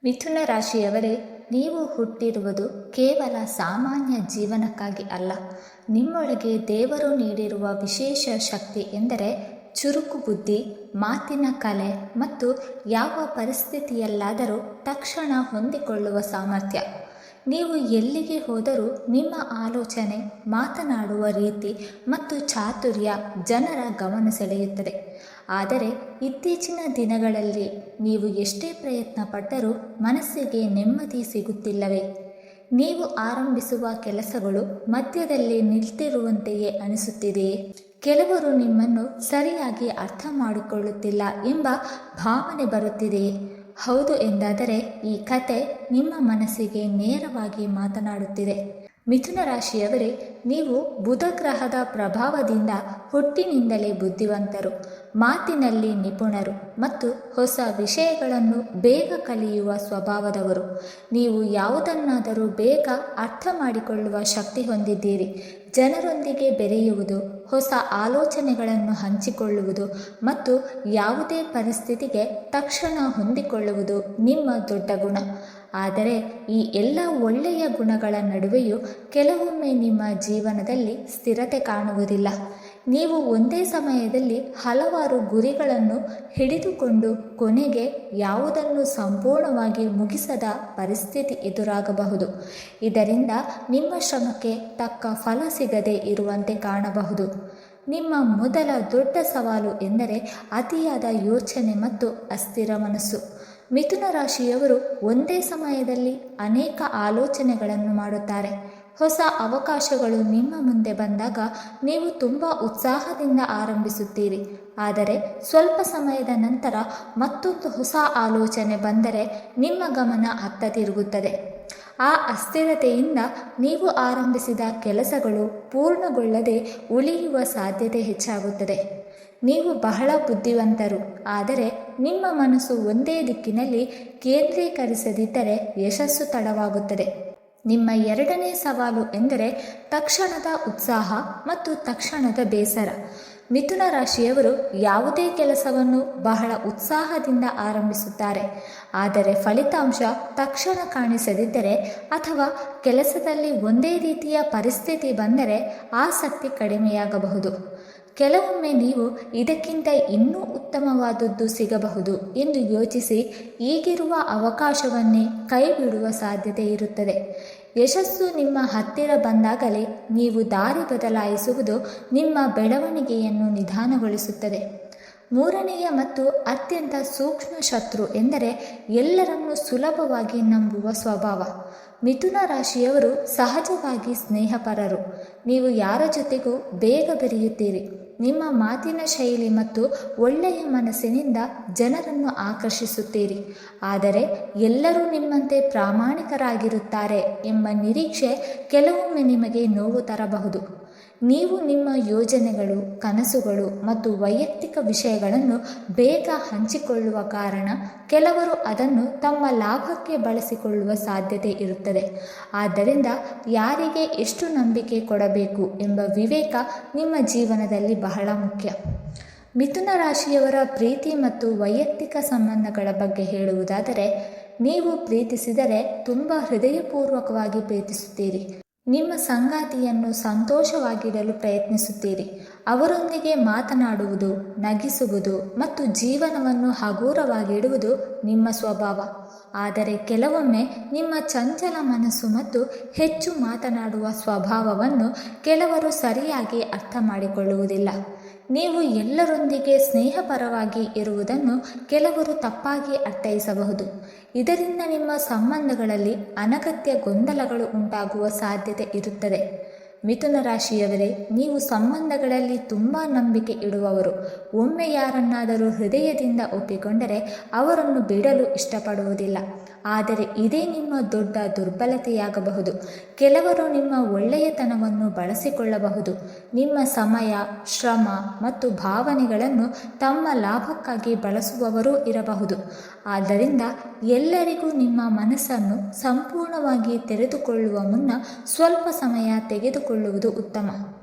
ಮಿಥುನ ರಾಶಿಯವರೇ, ನೀವು ಹುಟ್ಟಿರುವುದು ಕೇವಲ ಸಾಮಾನ್ಯ ಜೀವನಕ್ಕಾಗಿ ಅಲ್ಲ. ನಿಮ್ಮೊಳಗೆ ದೇವರು ನೀಡಿರುವ ವಿಶೇಷ ಶಕ್ತಿ ಎಂದರೆ ಚುರುಕು ಬುದ್ಧಿ, ಮಾತಿನ ಕಲೆ ಮತ್ತು ಯಾವ ಪರಿಸ್ಥಿತಿಯಲ್ಲಾದರೂ ತಕ್ಷಣ ಹೊಂದಿಕೊಳ್ಳುವ ಸಾಮರ್ಥ್ಯ. ನೀವು ಎಲ್ಲಿಗೆ ಹೋದರೂ ನಿಮ್ಮ ಆಲೋಚನೆ, ಮಾತನಾಡುವ ರೀತಿ ಮತ್ತು ಚಾತುರ್ಯ ಜನರ ಗಮನ ಸೆಳೆಯುತ್ತದೆ. ಆದರೆ ಇತ್ತೀಚಿನ ದಿನಗಳಲ್ಲಿ ನೀವು ಎಷ್ಟೇ ಪ್ರಯತ್ನ ಪಟ್ಟರೂ ಮನಸ್ಸಿಗೆ ನೆಮ್ಮದಿ ಸಿಗುತ್ತಿಲ್ಲವೇ? ನೀವು ಆರಂಭಿಸುವ ಕೆಲಸಗಳು ಮಧ್ಯದಲ್ಲಿ ನಿಲ್ತಿರುವಂತೆಯೇ ಅನಿಸುತ್ತಿದೆಯೇ? ಕೆಲವರು ನಿಮ್ಮನ್ನು ಸರಿಯಾಗಿ ಅರ್ಥ ಮಾಡಿಕೊಳ್ಳುತ್ತಿಲ್ಲ ಎಂಬ ಭಾವನೆ ಬರುತ್ತಿದೆಯೇ? ಹೌದು ಎಂದಾದರೆ ಈ ಕತೆ ನಿಮ್ಮ ಮನಸ್ಸಿಗೆ ನೇರವಾಗಿ ಮಾತನಾಡುತ್ತಿದೆ. ಮಿಥುನ ರಾಶಿಯವರೇ, ನೀವು ಬುಧ ಗ್ರಹದ ಪ್ರಭಾವದಿಂದ ಹುಟ್ಟಿನಿಂದಲೇ ಬುದ್ಧಿವಂತರು, ಮಾತಿನಲ್ಲಿ ನಿಪುಣರು ಮತ್ತು ಹೊಸ ವಿಷಯಗಳನ್ನು ಬೇಗ ಕಲಿಯುವ ಸ್ವಭಾವದವರು. ನೀವು ಯಾವುದನ್ನಾದರೂ ಬೇಗ ಅರ್ಥ ಮಾಡಿಕೊಳ್ಳುವ ಶಕ್ತಿ ಹೊಂದಿದ್ದೀರಿ. ಜನರೊಂದಿಗೆ ಬೆರೆಯುವುದು, ಹೊಸ ಆಲೋಚನೆಗಳನ್ನು ಹಂಚಿಕೊಳ್ಳುವುದು ಮತ್ತು ಯಾವುದೇ ಪರಿಸ್ಥಿತಿಗೆ ತಕ್ಷಣ ಹೊಂದಿಕೊಳ್ಳುವುದು ನಿಮ್ಮ ದೊಡ್ಡ ಗುಣ. ಆದರೆ ಈ ಎಲ್ಲ ಒಳ್ಳೆಯ ಗುಣಗಳ ನಡುವೆಯೂ ಕೆಲವೊಮ್ಮೆ ನಿಮ್ಮ ಜೀವನದಲ್ಲಿ ಸ್ಥಿರತೆ ಕಾಣುವುದಿಲ್ಲ. ನೀವು ಒಂದೇ ಸಮಯದಲ್ಲಿ ಹಲವಾರು ಗುರಿಗಳನ್ನು ಹಿಡಿದುಕೊಂಡು ಕೊನೆಗೆ ಯಾವುದನ್ನು ಸಂಪೂರ್ಣವಾಗಿ ಮುಗಿಸದ ಪರಿಸ್ಥಿತಿ ಎದುರಾಗಬಹುದು. ಇದರಿಂದ ನಿಮ್ಮ ಶ್ರಮಕ್ಕೆ ತಕ್ಕ ಫಲ ಸಿಗದೆ ಇರುವಂತೆ ಕಾಣಬಹುದು. ನಿಮ್ಮ ಮೊದಲ ದೊಡ್ಡ ಸವಾಲು ಎಂದರೆ ಅತಿಯಾದ ಯೋಚನೆ ಮತ್ತು ಅಸ್ಥಿರ ಮನಸ್ಸು. ಮಿಥುನ ರಾಶಿಯವರು ಒಂದೇ ಸಮಯದಲ್ಲಿ ಅನೇಕ ಆಲೋಚನೆಗಳನ್ನು ಮಾಡುತ್ತಾರೆ. ಹೊಸ ಅವಕಾಶಗಳು ನಿಮ್ಮ ಮುಂದೆ ಬಂದಾಗ ನೀವು ತುಂಬ ಉತ್ಸಾಹದಿಂದ ಆರಂಭಿಸುತ್ತೀರಿ. ಆದರೆ ಸ್ವಲ್ಪ ಸಮಯದ ನಂತರ ಮತ್ತೊಂದು ಹೊಸ ಆಲೋಚನೆ ಬಂದರೆ ನಿಮ್ಮ ಗಮನ ಅತ್ತ ತಿರುಗುತ್ತದೆ. ಆ ಅಸ್ಥಿರತೆಯಿಂದ ನೀವು ಆರಂಭಿಸಿದ ಕೆಲಸಗಳು ಪೂರ್ಣಗೊಳ್ಳದೆ ಉಳಿಯುವ ಸಾಧ್ಯತೆ ಹೆಚ್ಚಾಗುತ್ತದೆ. ನೀವು ಬಹಳ ಬುದ್ಧಿವಂತರು, ಆದರೆ ನಿಮ್ಮ ಮನಸ್ಸು ಒಂದೇ ದಿಕ್ಕಿನಲ್ಲಿ ಕೇಂದ್ರೀಕರಿಸದಿದ್ದರೆ ಯಶಸ್ಸು ತಡವಾಗುತ್ತದೆ. ನಿಮ್ಮ ಎರಡನೇ ಸವಾಲು ಎಂದರೆ ತಕ್ಷಣದ ಉತ್ಸಾಹ ಮತ್ತು ತಕ್ಷಣದ ಬೇಸರ. ಮಿಥುನ ರಾಶಿಯವರು ಯಾವುದೇ ಕೆಲಸವನ್ನು ಬಹಳ ಉತ್ಸಾಹದಿಂದ ಆರಂಭಿಸುತ್ತಾರೆ. ಆದರೆ ಫಲಿತಾಂಶ ತಕ್ಷಣ ಕಾಣಿಸದಿದ್ದರೆ ಅಥವಾ ಕೆಲಸದಲ್ಲಿ ಒಂದೇ ರೀತಿಯ ಪರಿಸ್ಥಿತಿ ಬಂದರೆ ಆಸಕ್ತಿ ಕಡಿಮೆಯಾಗಬಹುದು. ಕೆಲವೊಮ್ಮೆ ನೀವು ಇದಕ್ಕಿಂತ ಇನ್ನೂ ಉತ್ತಮವಾದದ್ದು ಸಿಗಬಹುದು ಎಂದು ಯೋಚಿಸಿ ಈಗಿರುವ ಅವಕಾಶವನ್ನೇ ಕೈಬಿಡುವ ಸಾಧ್ಯತೆ ಇರುತ್ತದೆ. ಯಶಸ್ಸು ನಿಮ್ಮ ಹತ್ತಿರ ಬಂದಾಗಲೇ ನೀವು ದಾರಿ ಬದಲಾಯಿಸುವುದು ನಿಮ್ಮ ಬೆಳವಣಿಗೆಯನ್ನು ನಿಧಾನಗೊಳಿಸುತ್ತದೆ. ಮೂರನೆಯ ಮತ್ತು ಅತ್ಯಂತ ಸೂಕ್ಷ್ಮ ಶತ್ರು ಎಂದರೆ ಎಲ್ಲರನ್ನೂ ಸುಲಭವಾಗಿ ನಂಬುವ ಸ್ವಭಾವ. ಮಿಥುನ ರಾಶಿಯವರು ಸಹಜವಾಗಿ ಸ್ನೇಹಪರರು. ನೀವು ಯಾರ ಜೊತೆಗೂ ಬೇಗ ಬೆರೆಯುತ್ತೀರಿ. ನಿಮ್ಮ ಮಾತಿನ ಶೈಲಿ ಮತ್ತು ಒಳ್ಳೆಯ ಮನಸ್ಸಿನಿಂದ ಜನರನ್ನು ಆಕರ್ಷಿಸುತ್ತೀರಿ. ಆದರೆ ಎಲ್ಲರೂ ನಿಮ್ಮಂತೆ ಪ್ರಾಮಾಣಿಕರಾಗಿರುತ್ತಾರೆ ಎಂಬ ನಿರೀಕ್ಷೆ ಕೆಲವೊಮ್ಮೆ ನಿಮಗೆ ನೋವು ತರಬಹುದು. ನೀವು ನಿಮ್ಮ ಯೋಜನೆಗಳು, ಕನಸುಗಳು ಮತ್ತು ವೈಯಕ್ತಿಕ ವಿಷಯಗಳನ್ನು ಬೇಗ ಹಂಚಿಕೊಳ್ಳುವ ಕಾರಣ ಕೆಲವರು ಅದನ್ನು ತಮ್ಮ ಲಾಭಕ್ಕೆ ಬಳಸಿಕೊಳ್ಳುವ ಸಾಧ್ಯತೆ ಇರುತ್ತದೆ. ಆದ್ದರಿಂದ ಯಾರಿಗೆ ಎಷ್ಟು ನಂಬಿಕೆ ಕೊಡಬೇಕು ಎಂಬ ವಿವೇಕ ನಿಮ್ಮ ಜೀವನದಲ್ಲಿ ಬಹಳ ಮುಖ್ಯ. ಮಿಥುನ ರಾಶಿಯವರ ಪ್ರೀತಿ ಮತ್ತು ವೈಯಕ್ತಿಕ ಸಂಬಂಧಗಳ ಬಗ್ಗೆ ಹೇಳುವುದಾದರೆ, ನೀವು ಪ್ರೀತಿಸಿದರೆ ತುಂಬ ಹೃದಯಪೂರ್ವಕವಾಗಿ ಪ್ರೀತಿಸುತ್ತೀರಿ. ನಿಮ್ಮ ಸಂಗಾತಿಯನ್ನು ಸಂತೋಷವಾಗಿಡಲು ಪ್ರಯತ್ನಿಸುತ್ತೀರಿ. ಅವರೊಂದಿಗೆ ಮಾತನಾಡುವುದು, ನಗಿಸುವುದು ಮತ್ತು ಜೀವನವನ್ನು ಹಗುರವಾಗಿಡುವುದು ನಿಮ್ಮ ಸ್ವಭಾವ. ಆದರೆ ಕೆಲವೊಮ್ಮೆ ನಿಮ್ಮ ಚಂಚಲ ಮನಸ್ಸು ಮತ್ತು ಹೆಚ್ಚು ಮಾತನಾಡುವ ಸ್ವಭಾವವನ್ನು ಕೆಲವರು ಸರಿಯಾಗಿ ಅರ್ಥ ಮಾಡಿಕೊಳ್ಳುವುದಿಲ್ಲ. ನೀವು ಎಲ್ಲರೊಂದಿಗೆ ಸ್ನೇಹಪರವಾಗಿ ಇರುವುದನ್ನು ಕೆಲವರು ತಪ್ಪಾಗಿ ಅರ್ಥೈಸಬಹುದು. ಇದರಿಂದ ನಿಮ್ಮ ಸಂಬಂಧಗಳಲ್ಲಿ ಅನಗತ್ಯ ಗೊಂದಲಗಳು ಉಂಟಾಗುವ ಸಾಧ್ಯತೆ ಇರುತ್ತದೆ. ಮಿಥುನ ರಾಶಿಯವರೇ, ನೀವು ಸಂಬಂಧಗಳಲ್ಲಿ ತುಂಬ ನಂಬಿಕೆ ಇಡುವವರು. ಒಮ್ಮೆ ಯಾರನ್ನಾದರೂ ಹೃದಯದಿಂದ ಒಪ್ಪಿಕೊಂಡರೆ ಅವರನ್ನು ಬಿಡಲು ಇಷ್ಟಪಡುವುದಿಲ್ಲ. ಆದರೆ ಇದೇ ನಿಮ್ಮ ದೊಡ್ಡ ದುರ್ಬಲತೆಯಾಗಬಹುದು. ಕೆಲವರು ನಿಮ್ಮ ಒಳ್ಳೆಯತನವನ್ನು ಬಳಸಿಕೊಳ್ಳಬಹುದು. ನಿಮ್ಮ ಸಮಯ, ಶ್ರಮ ಮತ್ತು ಭಾವನೆಗಳನ್ನು ತಮ್ಮ ಲಾಭಕ್ಕಾಗಿ ಬಳಸುವವರೂ ಇರಬಹುದು. ಆದ್ದರಿಂದ ಎಲ್ಲರಿಗೂ ನಿಮ್ಮ ಮನಸ್ಸನ್ನು ಸಂಪೂರ್ಣವಾಗಿ ತೆರೆದುಕೊಳ್ಳುವ ಮುನ್ನ ಸ್ವಲ್ಪ ಸಮಯ ತೆಗೆದುಕೊಳ್ಳುವುದು ಉತ್ತಮ.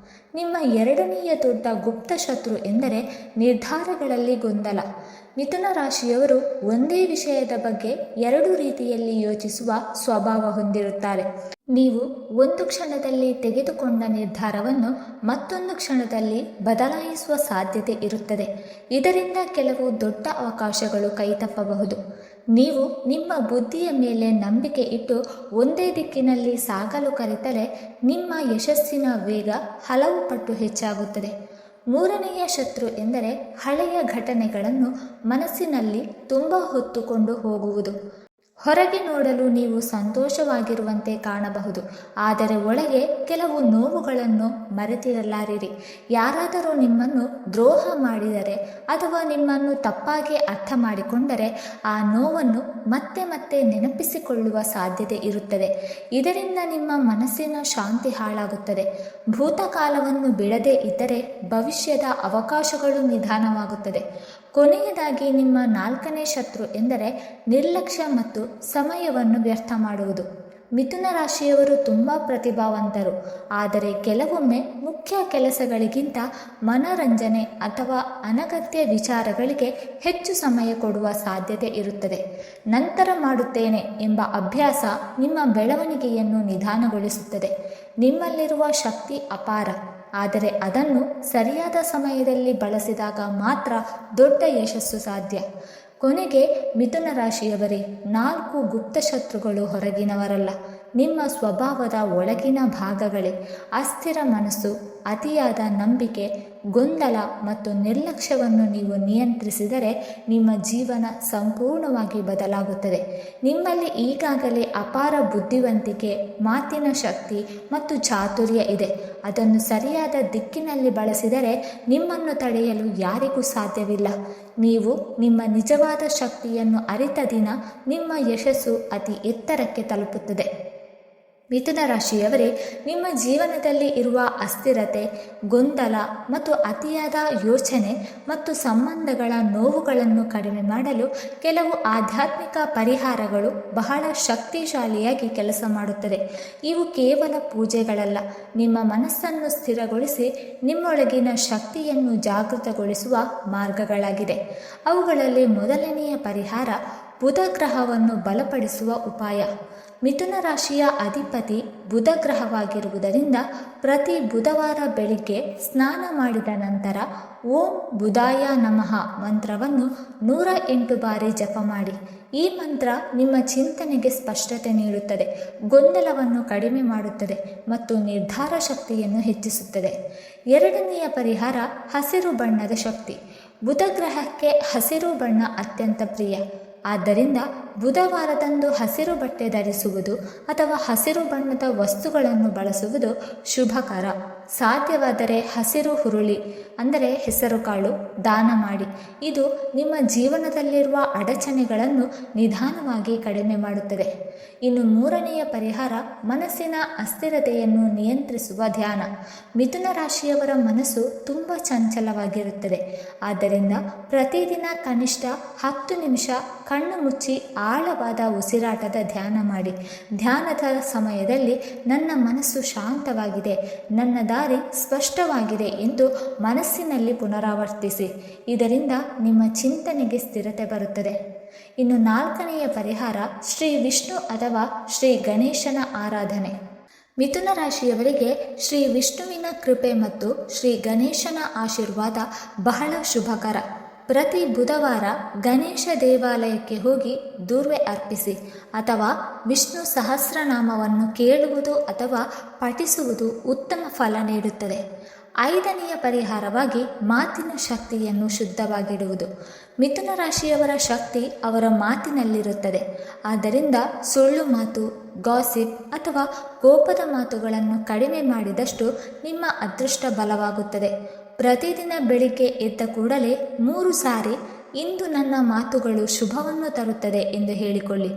ನಿಮ್ಮ ಎರಡನೆಯ ದೊಡ್ಡ ಗುಪ್ತ ಶತ್ರು ಎಂದರೆ ನಿರ್ಧಾರಗಳಲ್ಲಿ ಗೊಂದಲ. ಮಿಥುನ ರಾಶಿಯವರು ಒಂದೇ ವಿಷಯದ ಬಗ್ಗೆ ಎರಡು ರೀತಿಯಲ್ಲಿ ಯೋಚಿಸುವ ಸ್ವಭಾವ ಹೊಂದಿರುತ್ತಾರೆ. ನೀವು ಒಂದು ಕ್ಷಣದಲ್ಲಿ ತೆಗೆದುಕೊಂಡ ನಿರ್ಧಾರವನ್ನು ಮತ್ತೊಂದು ಕ್ಷಣದಲ್ಲಿ ಬದಲಾಯಿಸುವ ಸಾಧ್ಯತೆ ಇರುತ್ತದೆ. ಇದರಿಂದ ಕೆಲವು ದೊಡ್ಡ ಅವಕಾಶಗಳು ಕೈತಪ್ಪಬಹುದು. ನೀವು ನಿಮ್ಮ ಬುದ್ಧಿಯ ಮೇಲೆ ನಂಬಿಕೆ ಇಟ್ಟು ಒಂದೇ ದಿಕ್ಕಿನಲ್ಲಿ ಸಾಗಲು ಕಲಿತರೆ ನಿಮ್ಮ ಯಶಸ್ಸಿನ ವೇಗ ಹಲವು ಪಟ್ಟು ಹೆಚ್ಚಾಗುತ್ತದೆ. ಮೂರನೆಯ ಶತ್ರು ಎಂದರೆ ಹಳೆಯ ಘಟನೆಗಳನ್ನು ಮನಸ್ಸಿನಲ್ಲಿ ತುಂಬ ಹೊತ್ತುಕೊಂಡು ಹೋಗುವುದು. ಹೊರಗೆ ನೋಡಲು ನೀವು ಸಂತೋಷವಾಗಿರುವಂತೆ ಕಾಣಬಹುದು, ಆದರೆ ಒಳಗೆ ಕೆಲವು ನೋವುಗಳನ್ನು ಮರೆತಿರಲಾರಿರಿ. ಯಾರಾದರೂ ನಿಮ್ಮನ್ನು ದ್ರೋಹ ಮಾಡಿದರೆ ಅಥವಾ ನಿಮ್ಮನ್ನು ತಪ್ಪಾಗಿ ಅರ್ಥ ಮಾಡಿಕೊಂಡರೆ ಆ ನೋವನ್ನು ಮತ್ತೆ ಮತ್ತೆ ನೆನಪಿಸಿಕೊಳ್ಳುವ ಸಾಧ್ಯತೆ ಇರುತ್ತದೆ. ಇದರಿಂದ ನಿಮ್ಮ ಮನಸ್ಸಿನ ಶಾಂತಿ ಹಾಳಾಗುತ್ತದೆ. ಭೂತಕಾಲವನ್ನು ಬಿಡದೇ ಇದ್ದರೆ ಭವಿಷ್ಯದ ಅವಕಾಶಗಳು ನಿಧಾನವಾಗುತ್ತದೆ. ಕೊನೆಯದಾಗಿ ನಿಮ್ಮ ನಾಲ್ಕನೇ ಶತ್ರು ಎಂದರೆ ನಿರ್ಲಕ್ಷ್ಯ ಮತ್ತು ಸಮಯವನ್ನು ವ್ಯರ್ಥ ಮಾಡುವುದು. ಮಿಥುನ ರಾಶಿಯವರು ತುಂಬ ಪ್ರತಿಭಾವಂತರು, ಆದರೆ ಕೆಲವೊಮ್ಮೆ ಮುಖ್ಯ ಕೆಲಸಗಳಿಗಿಂತ ಮನರಂಜನೆ ಅಥವಾ ಅನಗತ್ಯ ವಿಚಾರಗಳಿಗೆ ಹೆಚ್ಚು ಸಮಯ ಕೊಡುವ ಸಾಧ್ಯತೆ ಇರುತ್ತದೆ. ನಂತರ ಮಾಡುತ್ತೇನೆ ಎಂಬ ಅಭ್ಯಾಸ ನಿಮ್ಮ ಬೆಳವಣಿಗೆಯನ್ನು ನಿಧಾನಗೊಳಿಸುತ್ತದೆ. ನಿಮ್ಮಲ್ಲಿರುವ ಶಕ್ತಿ ಅಪಾರ, ಆದರೆ ಅದನ್ನು ಸರಿಯಾದ ಸಮಯದಲ್ಲಿ ಬಳಸಿದಾಗ ಮಾತ್ರ ದೊಡ್ಡ ಯಶಸ್ಸು ಸಾಧ್ಯ. ಕೊನೆಗೆ ಮಿಥುನ ರಾಶಿಯವರೇ, 4 ಗುಪ್ತ ಶತ್ರುಗಳು ಹೊರಗಿನವರಲ್ಲ, ನಿಮ್ಮ ಸ್ವಭಾವದ ಒಳಗಿನ ಭಾಗಗಳೇ. ಅಸ್ಥಿರ ಮನಸ್ಸು, ಅತಿಯಾದ ನಂಬಿಕೆ, ಗೊಂದಲ ಮತ್ತು ನಿರ್ಲಕ್ಷ್ಯವನ್ನು ನೀವು ನಿಯಂತ್ರಿಸಿದರೆ ನಿಮ್ಮ ಜೀವನ ಸಂಪೂರ್ಣವಾಗಿ ಬದಲಾಗುತ್ತದೆ. ನಿಮ್ಮಲ್ಲಿ ಈಗಾಗಲೇ ಅಪಾರ ಬುದ್ಧಿವಂತಿಕೆ, ಮಾತಿನ ಶಕ್ತಿ ಮತ್ತು ಚಾತುರ್ಯ ಇದೆ. ಅದನ್ನು ಸರಿಯಾದ ದಿಕ್ಕಿನಲ್ಲಿ ಬಳಸಿದರೆ ನಿಮ್ಮನ್ನು ತಡೆಯಲು ಯಾರಿಗೂ ಸಾಧ್ಯವಿಲ್ಲ. ನೀವು ನಿಮ್ಮ ನಿಜವಾದ ಶಕ್ತಿಯನ್ನು ಅರಿತ ದಿನ ನಿಮ್ಮ ಯಶಸ್ಸು ಅತಿ ಎತ್ತರಕ್ಕೆ ತಲುಪುತ್ತದೆ. ಮಿಥುನ ರಾಶಿಯವರೇ, ನಿಮ್ಮ ಜೀವನದಲ್ಲಿ ಇರುವ ಅಸ್ಥಿರತೆ, ಗೊಂದಲ ಮತ್ತು ಅತಿಯಾದ ಯೋಚನೆ ಮತ್ತು ಸಂಬಂಧಗಳ ನೋವುಗಳನ್ನು ಕಡಿಮೆ ಮಾಡಲು ಕೆಲವು ಆಧ್ಯಾತ್ಮಿಕ ಪರಿಹಾರಗಳು ಬಹಳ ಶಕ್ತಿಶಾಲಿಯಾಗಿ ಕೆಲಸ ಮಾಡುತ್ತದೆ. ಇವು ಕೇವಲ ಪೂಜೆಗಳಲ್ಲ, ನಿಮ್ಮ ಮನಸ್ಸನ್ನು ಸ್ಥಿರಗೊಳಿಸಿ ನಿಮ್ಮೊಳಗಿನ ಶಕ್ತಿಯನ್ನು ಜಾಗೃತಗೊಳಿಸುವ ಮಾರ್ಗಗಳಾಗಿದೆ. ಅವುಗಳಲ್ಲಿ ಮೊದಲನೆಯ ಪರಿಹಾರ ಬುಧ ಗ್ರಹವನ್ನು ಬಲಪಡಿಸುವ ಉಪಾಯ. ಮಿಥುನ ರಾಶಿಯ ಅಧಿಪತಿ ಬುಧ ಗ್ರಹವಾಗಿರುವುದರಿಂದ ಪ್ರತಿ ಬುಧವಾರ ಬೆಳಿಗ್ಗೆ ಸ್ನಾನ ಮಾಡಿದ ನಂತರ ಓಂ ಬುಧಾಯ ನಮಃ ಮಂತ್ರವನ್ನು 108 ಬಾರಿ ಜಪ ಮಾಡಿ. ಈ ಮಂತ್ರ ನಿಮ್ಮ ಚಿಂತನೆಗೆ ಸ್ಪಷ್ಟತೆ ನೀಡುತ್ತದೆ, ಗೊಂದಲವನ್ನು ಕಡಿಮೆ ಮಾಡುತ್ತದೆ ಮತ್ತು ನಿರ್ಧಾರ ಶಕ್ತಿಯನ್ನು ಹೆಚ್ಚಿಸುತ್ತದೆ. ಎರಡನೆಯ ಪರಿಹಾರ ಹಸಿರು ಬಣ್ಣದ ಶಕ್ತಿ. ಬುಧ ಗ್ರಹಕ್ಕೆ ಹಸಿರು ಬಣ್ಣ ಅತ್ಯಂತ ಪ್ರಿಯ. ಆದ್ದರಿಂದ ಬುಧವಾರದಂದು ಹಸಿರು ಬಟ್ಟೆ ಧರಿಸುವುದು ಅಥವಾ ಹಸಿರು ಬಣ್ಣದ ವಸ್ತುಗಳನ್ನು ಬಳಸುವುದು ಶುಭಕರ. ಸಾಧ್ಯವಾದರೆ ಹಸಿರು ಹುರುಳಿ ಅಂದರೆ ಹೆಸರುಕಾಳು ದಾನ ಮಾಡಿ. ಇದು ನಿಮ್ಮ ಜೀವನದಲ್ಲಿರುವ ಅಡಚಣೆಗಳನ್ನು ನಿಧಾನವಾಗಿ ಕಡಿಮೆ ಮಾಡುತ್ತದೆ. ಇನ್ನು ಮೂರನೆಯ ಪರಿಹಾರ ಮನಸ್ಸಿನ ಅಸ್ಥಿರತೆಯನ್ನು ನಿಯಂತ್ರಿಸುವ ಧ್ಯಾನ. ಮಿಥುನ ರಾಶಿಯವರ ಮನಸ್ಸು ತುಂಬ ಚಂಚಲವಾಗಿರುತ್ತದೆ. ಆದ್ದರಿಂದ ಪ್ರತಿದಿನ ಕನಿಷ್ಠ 10 ನಿಮಿಷ ಕಣ್ಣು ಮುಚ್ಚಿ ಆಳವಾದ ಉಸಿರಾಟದ ಧ್ಯಾನ ಮಾಡಿ. ಧ್ಯಾನದ ಸಮಯದಲ್ಲಿ ನನ್ನ ಮನಸ್ಸು ಶಾಂತವಾಗಿದೆ, ನನ್ನ ದಾರಿ ಸ್ಪಷ್ಟವಾಗಿದೆ ಎಂದು ಮನಸ್ಸಿನಲ್ಲಿ ಪುನರಾವರ್ತಿಸಿ. ಇದರಿಂದ ನಿಮ್ಮ ಚಿಂತನೆಗೆ ಸ್ಥಿರತೆ ಬರುತ್ತದೆ. ಇನ್ನು ನಾಲ್ಕನೆಯ ಪರಿಹಾರ ಶ್ರೀ ವಿಷ್ಣು ಅಥವಾ ಶ್ರೀ ಗಣೇಶನ ಆರಾಧನೆ. ಮಿಥುನ ರಾಶಿಯವರಿಗೆ ಶ್ರೀ ವಿಷ್ಣುವಿನ ಕೃಪೆ ಮತ್ತು ಶ್ರೀ ಗಣೇಶನ ಆಶೀರ್ವಾದ ಬಹಳ ಶುಭಕರ. ಪ್ರತಿ ಬುಧವಾರ ಗಣೇಶ ದೇವಾಲಯಕ್ಕೆ ಹೋಗಿ ದೂರ್ವೆ ಅರ್ಪಿಸಿ ಅಥವಾ ವಿಷ್ಣು ಸಹಸ್ರನಾಮವನ್ನು ಕೇಳುವುದು ಅಥವಾ ಪಠಿಸುವುದು ಉತ್ತಮ ಫಲ ನೀಡುತ್ತದೆ. ಐದನೆಯ ಪರಿಹಾರವಾಗಿ ಮಾತಿನ ಶಕ್ತಿಯನ್ನು ಶುದ್ಧವಾಗಿಡುವುದು. ಮಿಥುನ ರಾಶಿಯವರ ಶಕ್ತಿ ಅವರ ಮಾತಿನಲ್ಲಿರುತ್ತದೆ. ಆದ್ದರಿಂದ ಸುಳ್ಳು ಮಾತು, ಗಾಸಿಪ್ ಅಥವಾ ಕೋಪದ ಮಾತುಗಳನ್ನು ಕಡಿಮೆ ಮಾಡಿದಷ್ಟು ನಿಮ್ಮ ಅದೃಷ್ಟ ಬಲವಾಗುತ್ತದೆ. ಪ್ರತಿದಿನ ಬೆಳಿಗ್ಗೆ ಎದ್ದ ಕೂಡಲೇ 3 ಸಾರಿ ಇಂದು ನನ್ನ ಮಾತುಗಳು ಶುಭವನ್ನು ತರುತ್ತದೆ ಎಂದು ಹೇಳಿಕೊಳ್ಳಿ.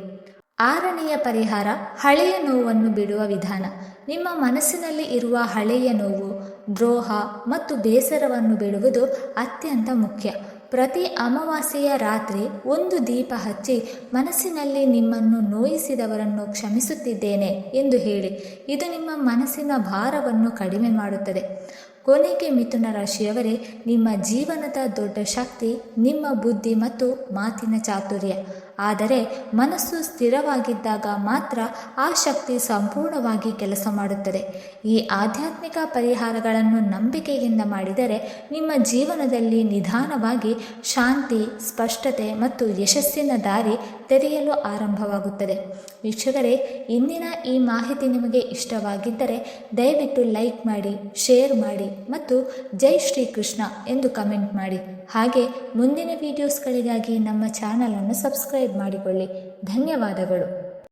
ಆರನೆಯ ಪರಿಹಾರ ಹಳೆಯ ನೋವನ್ನು ಬಿಡುವ ವಿಧಾನ. ನಿಮ್ಮ ಮನಸ್ಸಿನಲ್ಲಿ ಇರುವ ಹಳೆಯ ನೋವು, ದ್ರೋಹ ಮತ್ತು ಬೇಸರವನ್ನು ಬಿಡುವುದು ಅತ್ಯಂತ ಮುಖ್ಯ. ಪ್ರತಿ ಅಮಾವಾಸ್ಯೆಯ ರಾತ್ರಿ 1 ದೀಪ ಹಚ್ಚಿ ಮನಸ್ಸಿನಲ್ಲಿ ನಿಮ್ಮನ್ನು ನೋಯಿಸಿದವರನ್ನು ಕ್ಷಮಿಸುತ್ತಿದ್ದೇನೆ ಎಂದು ಹೇಳಿ. ಇದು ನಿಮ್ಮ ಮನಸ್ಸಿನ ಭಾರವನ್ನು ಕಡಿಮೆ ಮಾಡುತ್ತದೆ. ಕೊನೆಗೆ ಮಿಥುನ ರಾಶಿಯವರೇ, ನಿಮ್ಮ ಜೀವನದ ದೊಡ್ಡ ಶಕ್ತಿ ನಿಮ್ಮ ಬುದ್ಧಿ ಮತ್ತು ಮಾತಿನ ಚಾತುರ್ಯ. ಆದರೆ ಮನಸ್ಸು ಸ್ಥಿರವಾಗಿದ್ದಾಗ ಮಾತ್ರ ಆ ಶಕ್ತಿ ಸಂಪೂರ್ಣವಾಗಿ ಕೆಲಸ ಮಾಡುತ್ತದೆ. ಈ ಆಧ್ಯಾತ್ಮಿಕ ಪರಿಹಾರಗಳನ್ನು ನಂಬಿಕೆಯಿಂದ ಮಾಡಿದರೆ ನಿಮ್ಮ ಜೀವನದಲ್ಲಿ ನಿಧಾನವಾಗಿ ಶಾಂತಿ, ಸ್ಪಷ್ಟತೆ ಮತ್ತು ಯಶಸ್ಸಿನ ದಾರಿ ತೆರೆಯಲು ಆರಂಭವಾಗುತ್ತದೆ. ವೀಕ್ಷಕರೇ, ಇಂದಿನ ಈ ಮಾಹಿತಿ ನಿಮಗೆ ಇಷ್ಟವಾಗಿದ್ದರೆ ದಯವಿಟ್ಟು ಲೈಕ್ ಮಾಡಿ, ಶೇರ್ ಮಾಡಿ ಮತ್ತು ಜೈ ಶ್ರೀಕೃಷ್ಣ ಎಂದು ಕಮೆಂಟ್ ಮಾಡಿ. ಹಾಗೆ ಮುಂದಿನ ವಿಡಿಯೋಸ್ಗಳಿಗಾಗಿ ನಮ್ಮ ಚಾನಲನ್ನು ಸಬ್ಸ್ಕ್ರೈಬ್ ಮಾಡಿಕೊಳ್ಳಿ. ಧನ್ಯವಾದಗಳು.